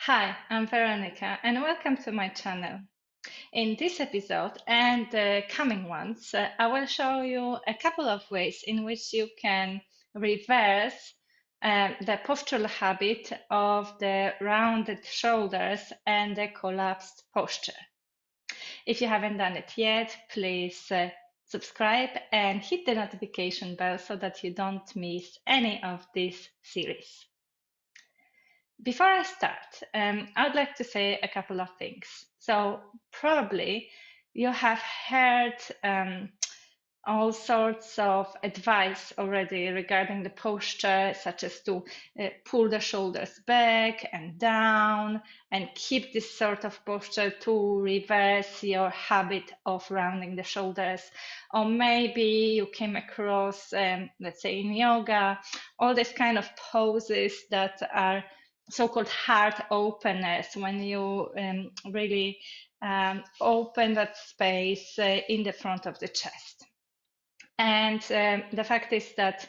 Hi, I'm Veronica, and welcome to my channel. In this episode and the coming ones, I will show you a couple of ways in which you can reverse the postural habit of the rounded shoulders and the collapsed posture. If you haven't done it yet, please subscribe and hit the notification bell so that you don't miss any of this series. Before I start, I would like to say a couple of things. So, probably you have heard all sorts of advice already regarding the posture, such as to pull the shoulders back and down and keep this sort of posture to reverse your habit of rounding the shoulders. Or maybe you came across, let's say in yoga, all these kind of poses that are so-called heart openers when you really open that space in the front of the chest. And the fact is that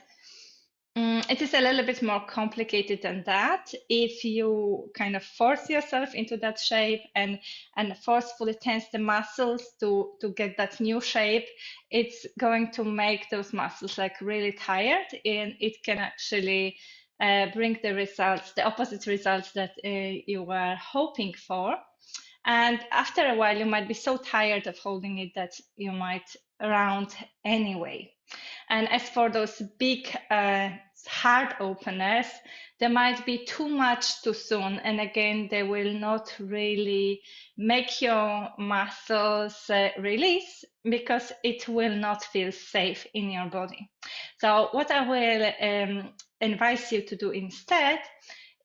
it is a little bit more complicated than that. If you kind of force yourself into that shape and forcefully tense the muscles to get that new shape, it's going to make those muscles like really tired, and it can actually bring the results, the opposite results that you were hoping for. And after a while, you might be so tired of holding it that you might round anyway. And as for those big heart openers, they might be too much too soon. And again, they will not really make your muscles release because it will not feel safe in your body. So what I will advise you to do instead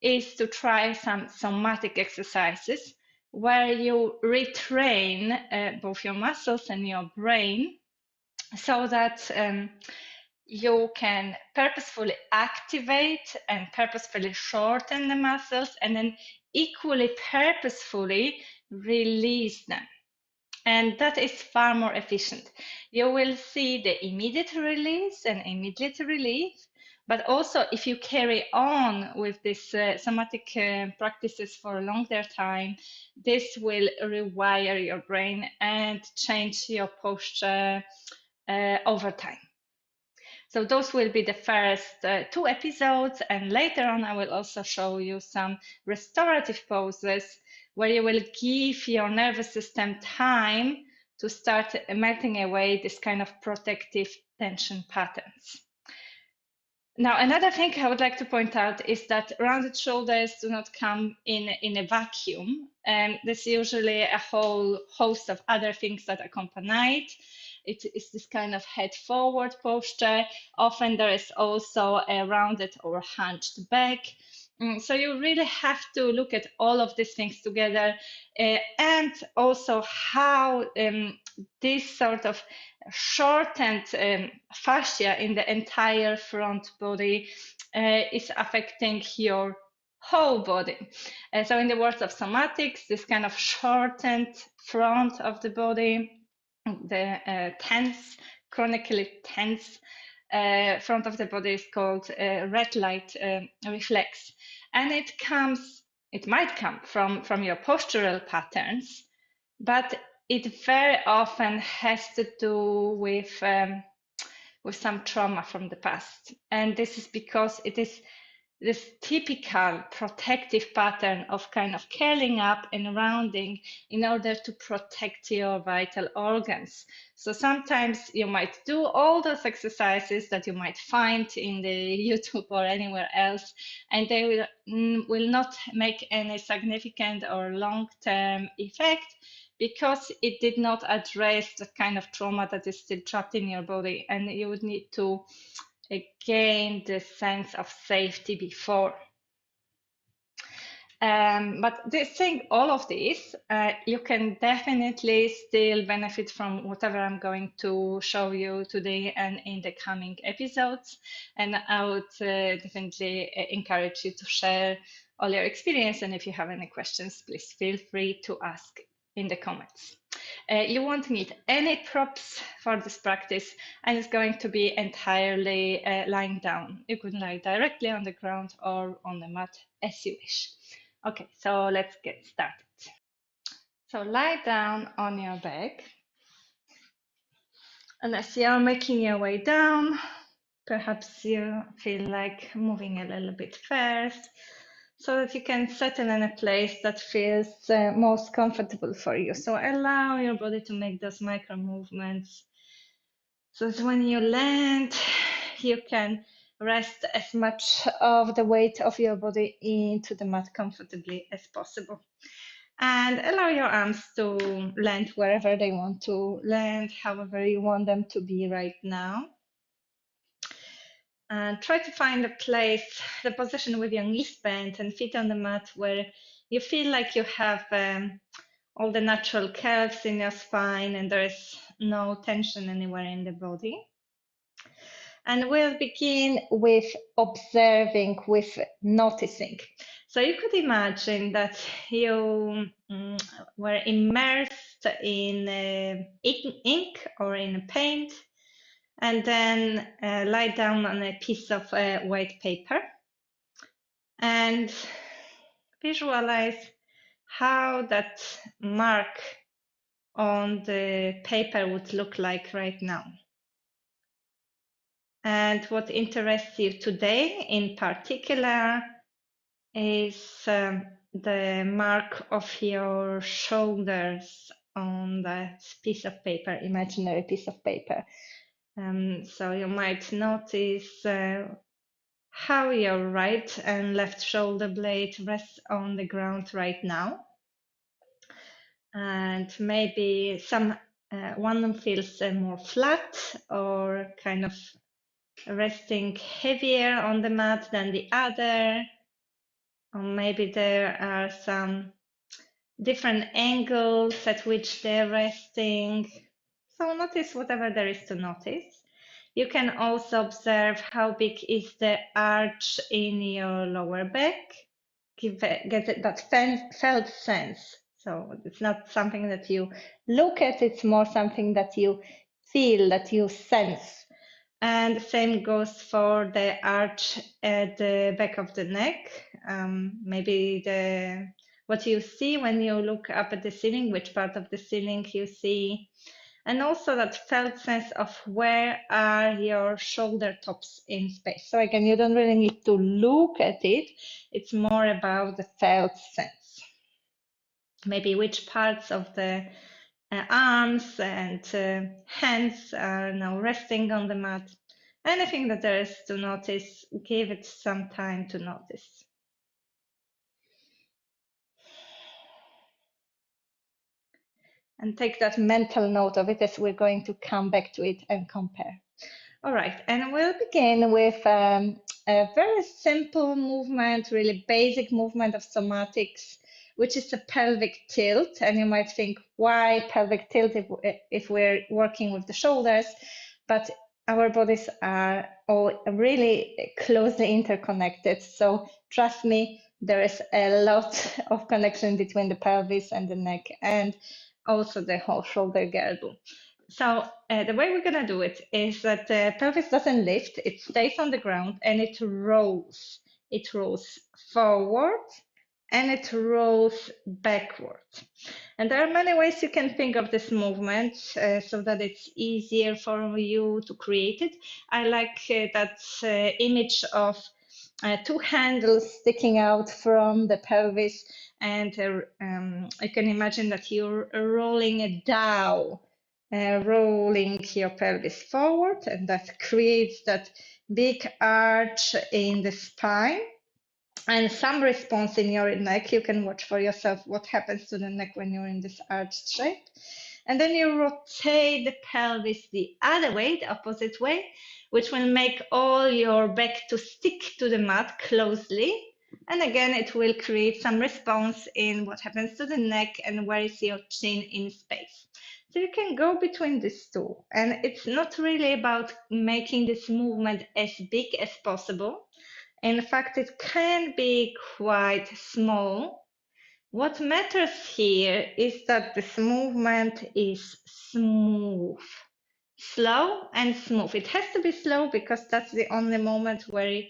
is to try some somatic exercises where you retrain both your muscles and your brain so that you can purposefully activate and purposefully shorten the muscles and then equally purposefully release them. And that is far more efficient. You will see the immediate release and immediate relief. But also, if you carry on with these somatic practices for a longer time, this will rewire your brain and change your posture over time. So those will be the first two episodes, and later on I will also show you some restorative poses where you will give your nervous system time to start melting away this kind of protective tension patterns. Now, another thing I would like to point out is that rounded shoulders do not come in a vacuum. There's usually a whole host of other things that accompany it. It is this kind of head forward posture. Often there is also a rounded or hunched back. So you really have to look at all of these things together and also how this sort of shortened fascia in the entire front body is affecting your whole body. So in the words of somatics, this kind of shortened front of the body, the tense, chronically tense front of the body is called red light reflex. And it might come from your postural patterns, but it very often has to do with some trauma from the past. And this is because it is this typical protective pattern of kind of curling up and rounding in order to protect your vital organs. So sometimes you might do all those exercises that you might find in the YouTube or anywhere else, and they will not make any significant or long-term effect because it did not address the kind of trauma that is still trapped in your body, and you would need to gain the sense of safety before. But saying all of this, you can definitely still benefit from whatever I'm going to show you today and in the coming episodes. And I would definitely encourage you to share all your experience. And if you have any questions, please feel free to ask in the comments. You won't need any props for this practice, and it's going to be entirely lying down. You can lie directly on the ground or on the mat as you wish. Okay, so let's get started. So lie down on your back, and as you're making your way down, perhaps you feel like moving a little bit first, so that you can settle in a place that feels most comfortable for you. So allow your body to make those micro movements, so that when you land, you can rest as much of the weight of your body into the mat comfortably as possible. And allow your arms to land wherever they want to land, however you want them to be right now. And try to find a place, the position with your knees bent and feet on the mat where you feel like you have all the natural curves in your spine and there is no tension anywhere in the body. And we'll begin with observing, with noticing. So you could imagine that you were immersed in ink or in paint, and then lie down on a piece of white paper and visualize how that mark on the paper would look like right now. And what interests you today in particular is the mark of your shoulders on that piece of paper, imaginary piece of paper. So you might notice how your right and left shoulder blade rests on the ground right now. And maybe one feels more flat or kind of resting heavier on the mat than the other, or maybe there are some different angles at which they're resting. So notice whatever there is to notice. You can also observe how big is the arch in your lower back. Get that felt sense. So it's not something that you look at, it's more something that you feel, that you sense. And the same goes for the arch at the back of the neck. Maybe what you see when you look up at the ceiling, which part of the ceiling you see. And also that felt sense of where are your shoulder tops in space. So again, you don't really need to look at it. It's more about the felt sense. Maybe which parts of the arms and hands are now resting on the mat. Anything that there is to notice, give it some time to notice. And take that mental note of it as we're going to come back to it and compare. All right, and we'll begin with a very simple movement, really basic movement of somatics, which is a pelvic tilt. And you might think, why pelvic tilt if we're working with the shoulders? But our bodies are all really closely interconnected. So trust me, there is a lot of connection between the pelvis and the neck and also the whole shoulder girdle. So the way we're going to do it is that the pelvis doesn't lift, it stays on the ground and it rolls. It rolls forward and it rolls backward. And there are many ways you can think of this movement so that it's easier for you to create it. I like that image of two handles sticking out from the pelvis, and I can imagine that you're rolling a dowel, rolling your pelvis forward, and that creates that big arch in the spine and some response in your neck. You can watch for yourself what happens to the neck when you're in this arched shape. And then you rotate the pelvis the other way, the opposite way, which will make all your back to stick to the mat closely. And again, it will create some response in what happens to the neck and where is your chin in space. So you can go between these two. And it's not really about making this movement as big as possible. In fact, it can be quite small. What matters here is that this movement is smooth, slow and smooth. It has to be slow because that's the only moment where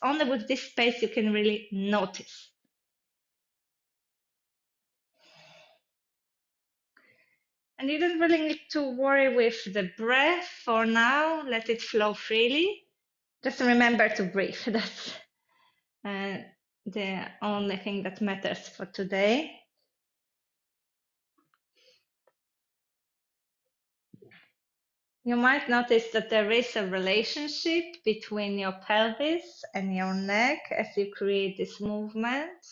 only with this space you can really notice. And you don't really need to worry with the breath for now. Let it flow freely. Just remember to breathe. That's the only thing that matters for today. You might notice that there is a relationship between your pelvis and your neck as you create this movement.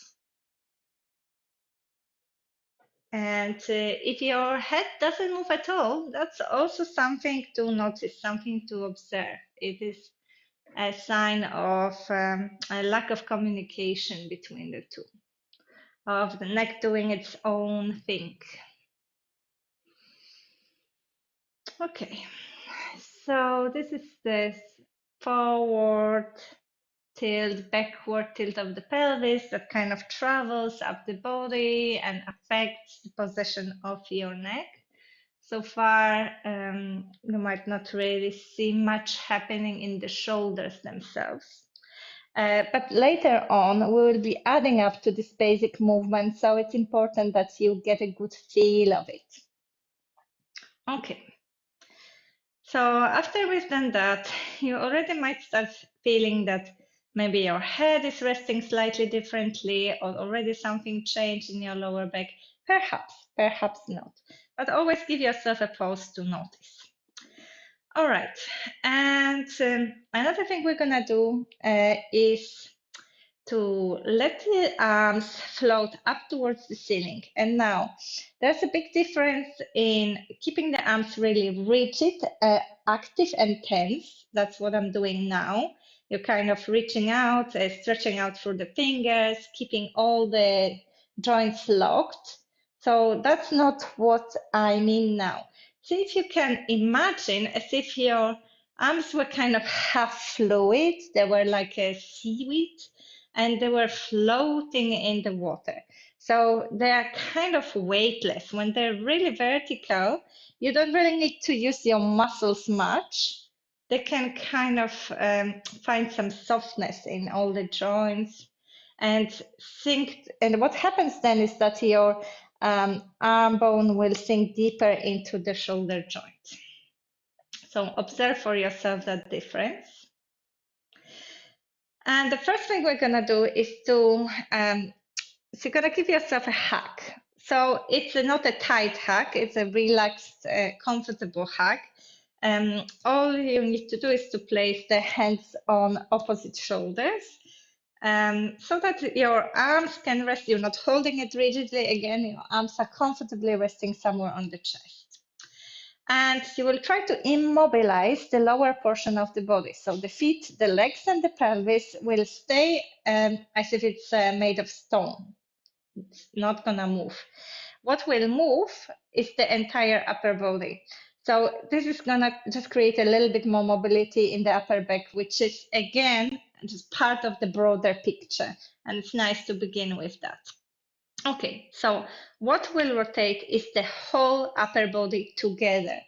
And if your head doesn't move at all, that's also something to notice, something to observe. It is a sign of a lack of communication between the two, of the neck doing its own thing. Okay, so this is the forward tilt, backward tilt of the pelvis that kind of travels up the body and affects the position of your neck. So far, you might not really see much happening in the shoulders themselves. But later on, we will be adding up to this basic movement, so it's important that you get a good feel of it. Okay. So after we've done that, you already might start feeling that maybe your head is resting slightly differently, or already something changed in your lower back. Perhaps not. But always give yourself a pause to notice. All right, and another thing we're gonna do is to let the arms float up towards the ceiling. And now there's a big difference in keeping the arms really rigid, active and tense. That's what I'm doing now. You're kind of reaching out, stretching out through the fingers, keeping all the joints locked. So that's not what I mean now. See if you can imagine as if your arms were kind of half fluid. They were like a seaweed and they were floating in the water. So they are kind of weightless. When they're really vertical, you don't really need to use your muscles much. They can kind of find some softness in all the joints and sink. And what happens then is that your arm bone will sink deeper into the shoulder joint. So observe for yourself that difference. And the first thing we're gonna do is to, so you're gonna give yourself a hug. So it's not a tight hug, it's a relaxed, comfortable hug. All you need to do is to place the hands on opposite shoulders so that your arms can rest. You're not holding it rigidly. Again, your arms are comfortably resting somewhere on the chest. And you will try to immobilize the lower portion of the body. So the feet, the legs, and the pelvis will stay as if it's made of stone. It's not gonna move. What will move is the entire upper body. So this is gonna just create a little bit more mobility in the upper back, which is again just part of the broader picture. And it's nice to begin with that. Okay, so what will rotate is the whole upper body together.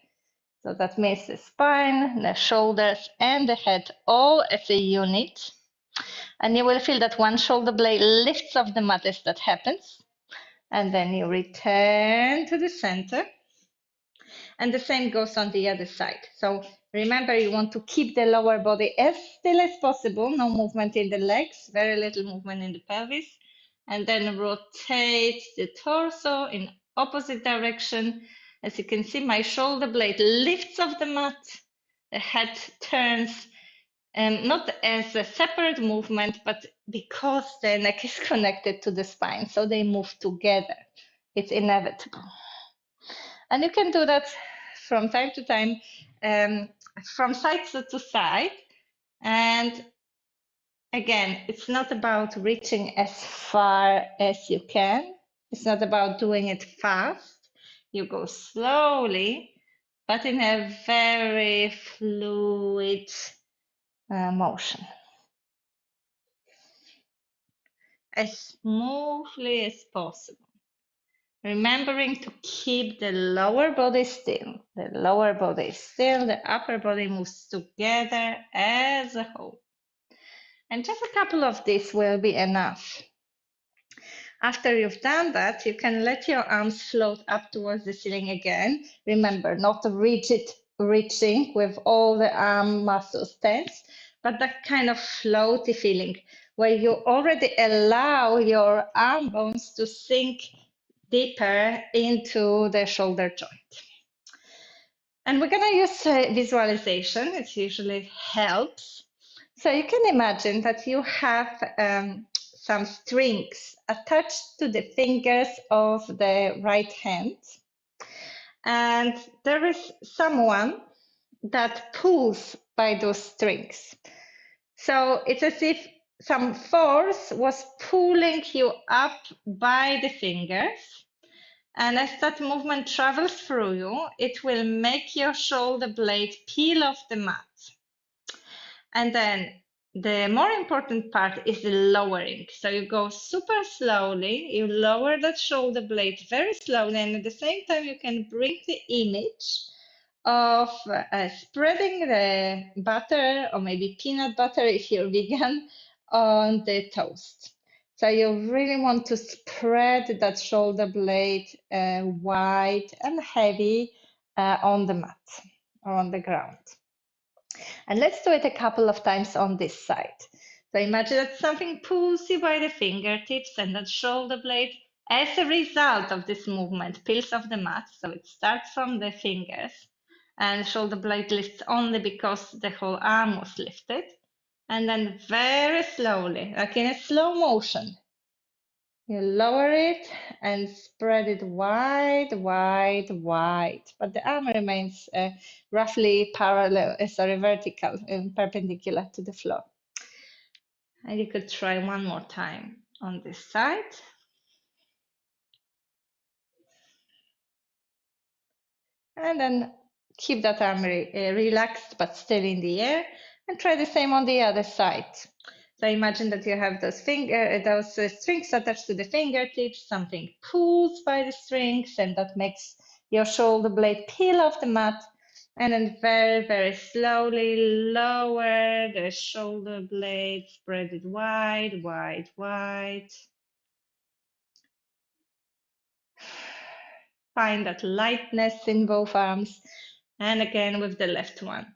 So that means the spine, the shoulders, and the head all as a unit. And you will feel that one shoulder blade lifts off the mat as that happens. And then you return to the center. And the same goes on the other side. So remember, you want to keep the lower body as still as possible. No movement in the legs, very little movement in the pelvis. And then rotate the torso in opposite direction. As you can see, my shoulder blade lifts off the mat. The head turns, not as a separate movement, but because the neck is connected to the spine. So they move together. It's inevitable. And you can do that from time to time, from side to side. And again, it's not about reaching as far as you can. It's not about doing it fast. You go slowly, but in a very fluid motion. As smoothly as possible. Remembering to keep the lower body still. The lower body is still, the upper body moves together as a whole. And just a couple of these will be enough. After you've done that, you can let your arms float up towards the ceiling again. Remember, not a rigid reaching with all the arm muscles tense, but that kind of floaty feeling where you already allow your arm bones to sink deeper into the shoulder joint. And we're going to use visualization. It usually helps. So you can imagine that you have some strings attached to the fingers of the right hand. And there is someone that pulls by those strings. So it's as if some force was pulling you up by the fingers. And as that movement travels through you, it will make your shoulder blade peel off the mat. And then the more important part is the lowering. So you go super slowly, you lower that shoulder blade very slowly, and at the same time you can bring the image of spreading the butter, or maybe peanut butter if you're vegan, on the toast. So you really want to spread that shoulder blade wide and heavy on the mat or on the ground. And let's do it a couple of times on this side. So imagine that something pulls you by the fingertips and that shoulder blade, as a result of this movement, peels off the mat. So it starts from the fingers and shoulder blade lifts only because the whole arm was lifted. And then very slowly, like in a slow motion, you lower it and spread it wide, wide, wide. But the arm remains roughly parallel, vertical and perpendicular to the floor. And you could try one more time on this side. And then keep that arm relaxed but still in the air, and try the same on the other side. So imagine that you have those strings attached to the fingertips, something pulls by the strings, and that makes your shoulder blade peel off the mat, and then very, very slowly lower the shoulder blade, spread it wide, wide, wide. Find that lightness in both arms. And again with the left one.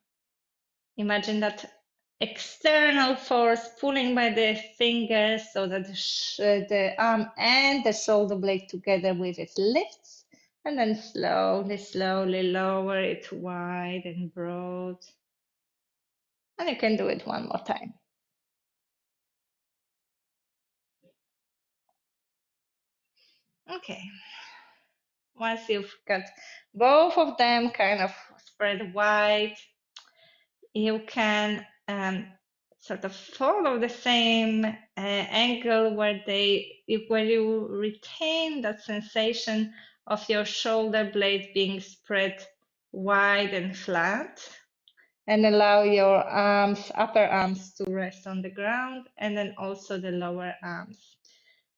Imagine that external force pulling by the fingers so that the arm and the shoulder blade together with it lifts. And then slowly, slowly lower it wide and broad. And you can do it one more time. Okay. Once you've got both of them kind of spread wide, you can sort of follow the same angle where you retain that sensation of your shoulder blade being spread wide and flat, and allow your upper arms to rest on the ground, and then also the lower arms.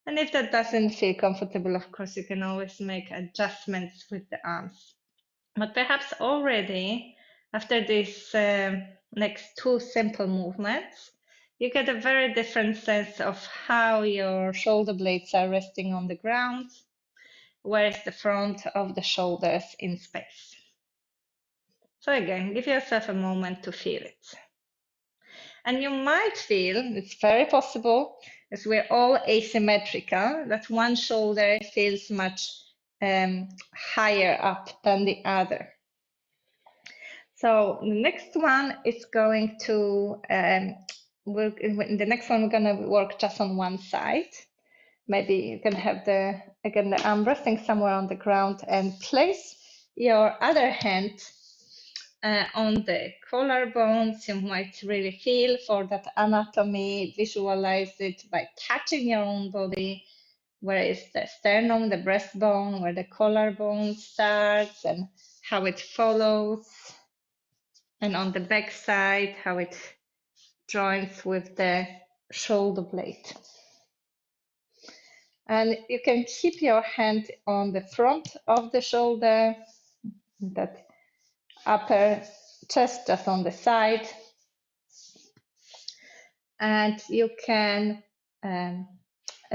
And if that doesn't feel comfortable, of course, you can always make adjustments with the arms. But perhaps already after these next two simple movements, you get a very different sense of how your shoulder blades are resting on the ground, where is the front of the shoulders in space. So again, give yourself a moment to feel it. And you might feel, it's very possible, as we're all asymmetrical, that one shoulder feels much higher up than the other. So the next one is going to, in the next one, we're going to work just on one side. Maybe you can have the arm resting somewhere on the ground and place your other hand on the collarbones. You might really feel for that anatomy, visualize it by touching your own body. Where is the sternum, the breastbone, where the collarbone starts and how it follows. And on the back side, how it joins with the shoulder blade. And you can keep your hand on the front of the shoulder, that upper chest just on the side. And you can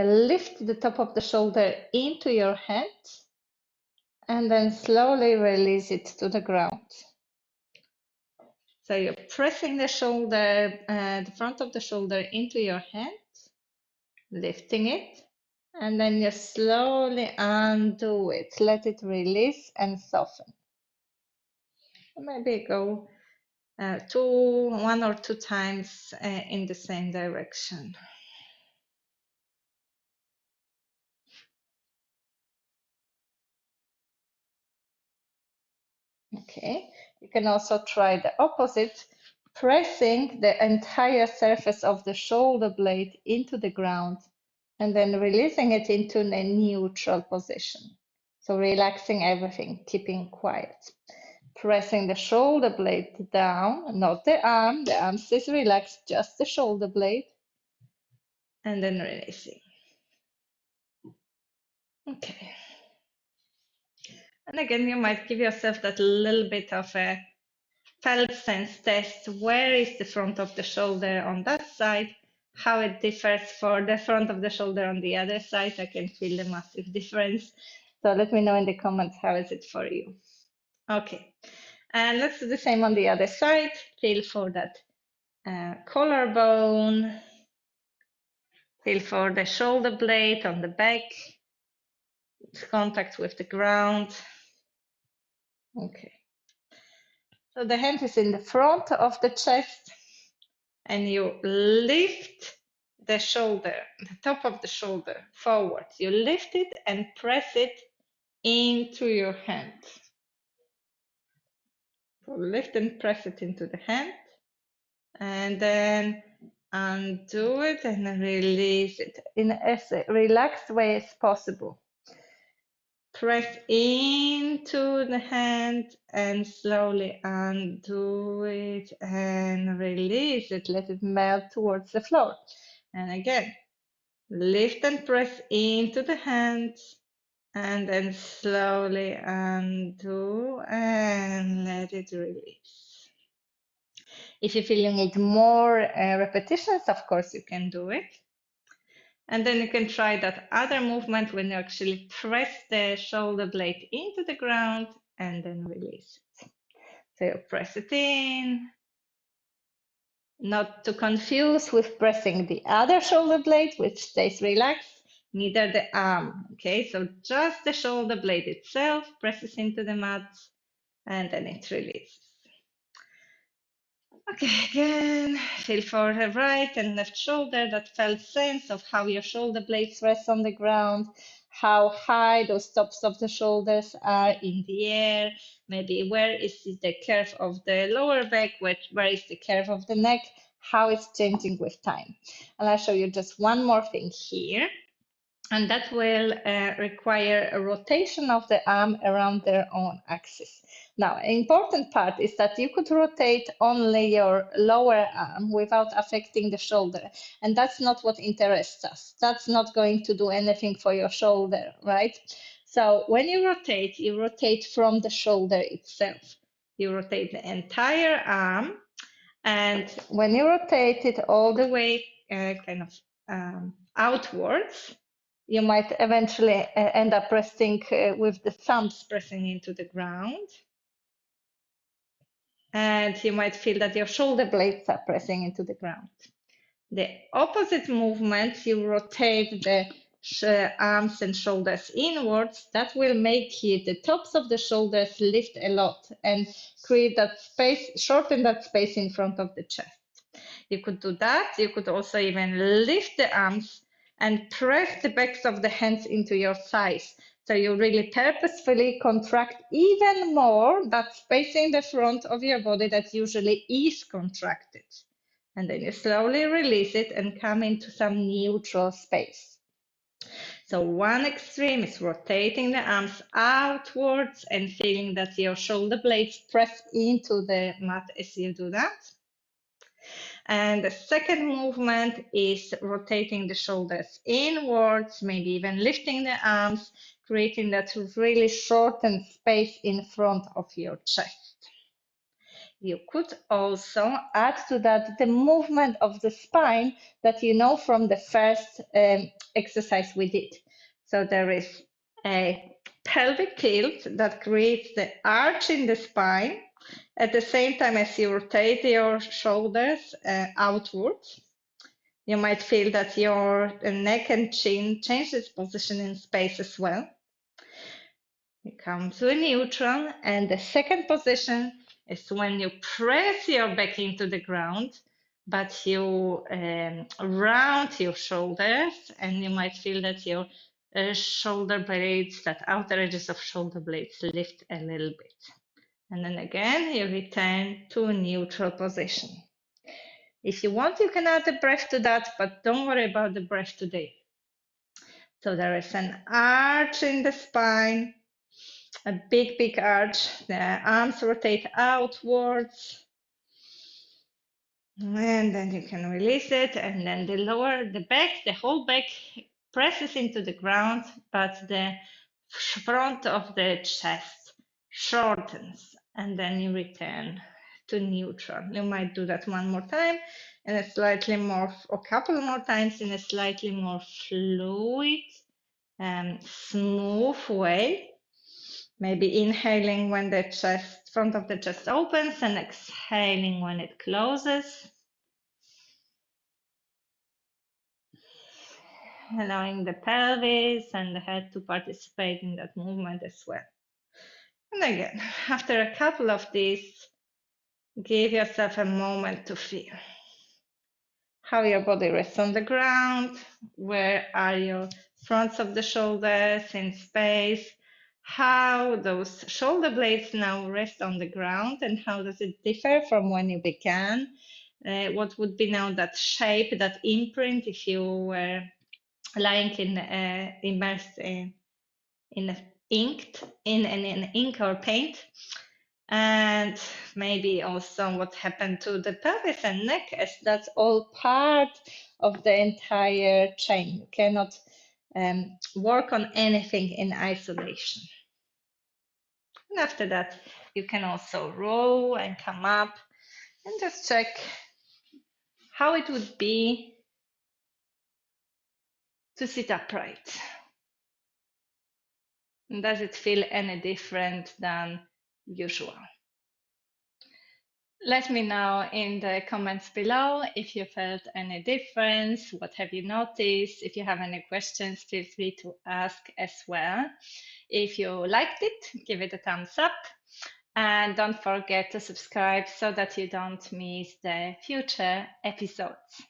lift the top of the shoulder into your hand and then slowly release it to the ground. So you're pressing the shoulder, the front of the shoulder into your hand, lifting it, and then you slowly undo it. Let it release and soften. Maybe go one or two times in the same direction. Okay, you can also try the opposite, pressing the entire surface of the shoulder blade into the ground and then releasing it into a neutral position. So relaxing everything, keeping quiet. Pressing the shoulder blade down, not the arm stays relaxed, just the shoulder blade, and then releasing. Okay. And again, you might give yourself that little bit of a felt sense test. Where is the front of the shoulder on that side? How it differs for the front of the shoulder on the other side. I can feel the massive difference. So let me know in the comments, how is it for you? Okay, and let's do the same on the other side. Feel for that collarbone. Feel for the shoulder blade on the back. Contact with the ground. Okay. So the hand is in the front of the chest, and you lift the shoulder, the top of the shoulder forward. You lift it and press it into your hand. So lift and press it into the hand, and then undo it and release it in as relaxed way as possible. Press into the hand and slowly undo it and release it. Let it melt towards the floor. And again, lift and press into the hand and then slowly undo and let it release. If you feel you need more repetitions, of course you can do it. And then you can try that other movement when you actually press the shoulder blade into the ground and then release it. So you press it in, not to confuse with pressing the other shoulder blade, which stays relaxed, neither the arm. Okay, so just the shoulder blade itself presses into the mat and then it releases. Okay, again, feel for the right and left shoulder, that felt sense of how your shoulder blades rest on the ground, how high those tops of the shoulders are in the air, maybe where is the curve of the lower back, where is the curve of the neck, how it's changing with time. And I'll show you just one more thing here. And that will require a rotation of the arm around their own axis. Now, an important part is that you could rotate only your lower arm without affecting the shoulder. And that's not what interests us. That's not going to do anything for your shoulder, right? So when you rotate from the shoulder itself. You rotate the entire arm. And when you rotate it all the way outwards, you might eventually end up resting with the thumbs pressing into the ground. And you might feel that your shoulder blades are pressing into the ground. The opposite movement, you rotate the arms and shoulders inwards, that will make the tops of the shoulders lift a lot and create that space, shorten that space in front of the chest. You could do that. You could also even lift the arms and press the backs of the hands into your thighs. So you really purposefully contract even more that space in the front of your body that usually is contracted. And then you slowly release it and come into some neutral space. So one extreme is rotating the arms outwards and feeling that your shoulder blades press into the mat as you do that. And the second movement is rotating the shoulders inwards, maybe even lifting the arms, creating that really shortened space in front of your chest. You could also add to that the movement of the spine that you know from the first exercise we did. So there is a pelvic tilt that creates the arch in the spine at the same time as you rotate your shoulders outwards. You might feel that your neck and chin change its position in space as well. You come to a neutral, and the second position is when you press your back into the ground, but you round your shoulders, and you might feel that your shoulder blades, that outer edges of shoulder blades, lift a little bit. And then again, you return to a neutral position. If you want, you can add a breath to that, but don't worry about the breath today. So there is an arch in the spine, a big arch. The arms rotate outwards. And then you can release it. And then the whole back presses into the ground, but the front of the chest shortens. And then you return to neutral. You might do that one more time and a slightly more, or couple more times in a slightly more fluid and smooth way. Maybe inhaling when the front of the chest opens and exhaling when it closes. Allowing the pelvis and the head to participate in that movement as well. And again, after a couple of these, give yourself a moment to feel how your body rests on the ground, where are your fronts of the shoulders in space, how those shoulder blades now rest on the ground, and how does it differ from when you began? What would be now that shape, that imprint, if you were lying immersed in ink or paint? And maybe also what happened to the pelvis and neck, as that's all part of the entire chain. You cannot work on anything in isolation. And after that, you can also roll and come up and just check how it would be to sit upright. And does it feel any different than usual? Let me know in the comments below if you felt any difference, what have you noticed? If you have any questions, feel free to ask as well. If you liked it, give it a thumbs up. And don't forget to subscribe so that you don't miss the future episodes.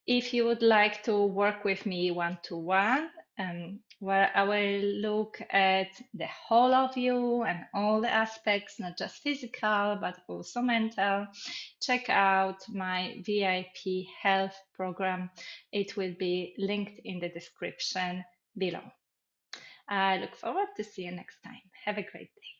If you would like to work with me one-to-one, where I will look at the whole of you and all the aspects, not just physical, but also mental, check out my VIP health program. It will be linked in the description below. I look forward to see you next time. Have a great day.